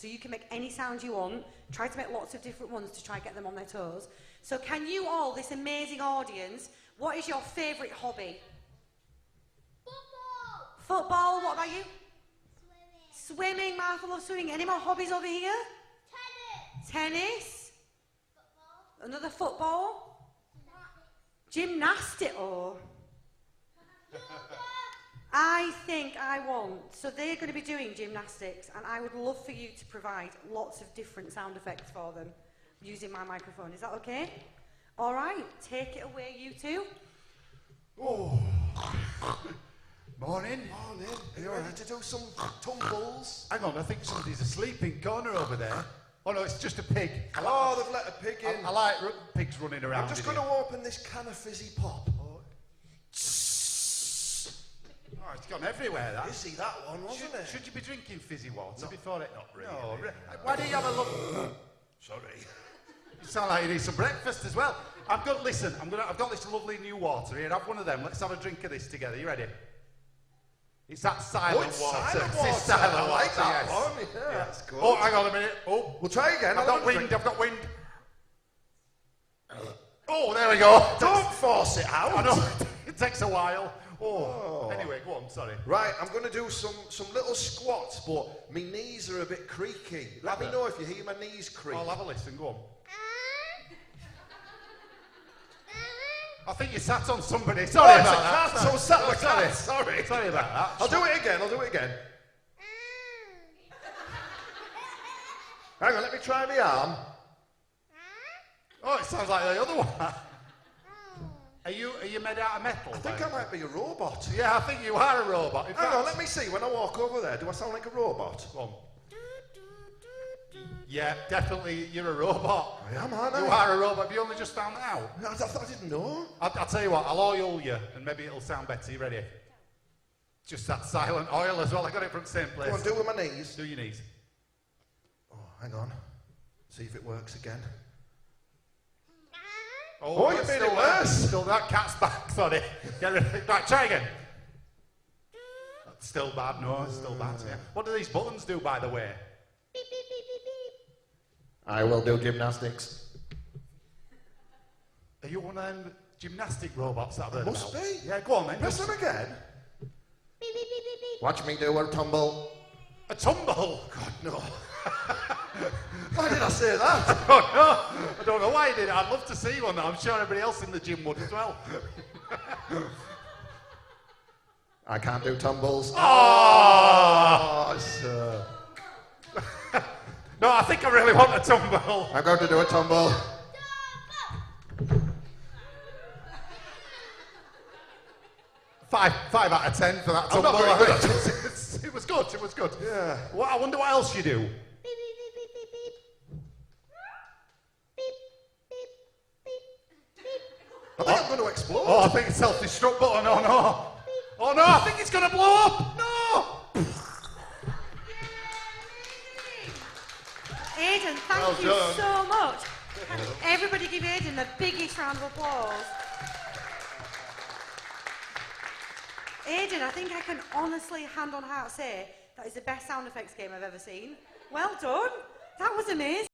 So you can make any sound you want. Try to make lots of different ones to try and get them on their toes. So can you all, this amazing audience, what is your favourite hobby? Football. Football, what about you? Swimming. Swimming, Martha loves swimming. Any more hobbies over here? Tennis. Tennis? Football. Another football? Gymnastics. Oh. I think I want, so they're going to be doing gymnastics, and I would love for you to provide lots of different sound effects for them using my microphone. Is that okay? All right, take it away, you two. Oh. Morning. Morning. Are you ready to do some tumbles? Hang on, I think somebody's asleep in corner over there. Oh no, it's just a pig. Oh, they've let a pig in. I like pigs running around. I'm just going to open this can of fizzy pop. Oh, it's gone everywhere, that. You see that one, wasn't it? Should you be drinking fizzy water before it? Not really. No, Why don't you have a look? Sorry. You sound like you need some breakfast as well. I've got this lovely new water here. Have one of them. Let's have a drink of this together. You ready? It's that silent water. Silent water. It's silent I like water, that yes. one. Yeah, that's good. Oh, hang on a minute. Oh, we'll try again. I've got wind. Oh, there we go. Don't force it out. I know. It takes a while. Oh. Anyway, go on, sorry. Right, I'm going to do some little squats, but my knees are a bit creaky. Let me know if you hear my knees creak. I'll have a listen, go on. I think you sat on somebody. Sorry about that. Cat, so sat on a cat. Sorry. Sorry about that. I'll do it again. Hang on, let me try my arm. Oh, it sounds like the other one. Are you made out of metal? I think I might be a robot. Yeah, I think you are a robot. Hang on, let me see. When I walk over there, do I sound like a robot? Go on. Yeah, definitely, you're a robot. I am, aren't I? You are a robot. Have you only just found that out? I didn't know. I'll tell you what, I'll oil you, and maybe it'll sound better. You ready? Just that silent oil as well. I got it from the same place. Go on, do it with my knees. Do your knees. Oh, hang on. See if it works again. Oh, you made it worse. Still, that cat's back, sorry. Get rid of it. Right, try again. That's still bad, no, it's still bad. Yeah. What do these buttons do, by the way? Beep, beep, beep, beep, beep. I will do gymnastics. Are you one of them gymnastic robots that I've heard Must about? be. Yeah, go on then. Press them again. Beep, beep, beep, beep, beep. Watch me do a tumble. A tumble? God, no. Why did I say that? I don't know why you did it. I'd love to see one. I'm sure everybody else in the gym would as well. I can't do tumbles. Oh! Sir. No, I think I really want a tumble. I'm going to do a tumble. Five out of 10 for that I'm tumble. not very good. It was good, it was good. Yeah. Well, I wonder what else you do. Beep, beep, beep, beep, beep, beep. Beep, beep, beep, beep. I think I'm going to explode. Oh, I think it's self-destruct button. Oh no. Oh no, I think it's going to blow up. No. Aidan, thank you so much. Can everybody give Aidan the biggest round of applause. Aidan, I think I can honestly, hand on heart, say that is the best sound effects game I've ever seen. Well done. That was amazing.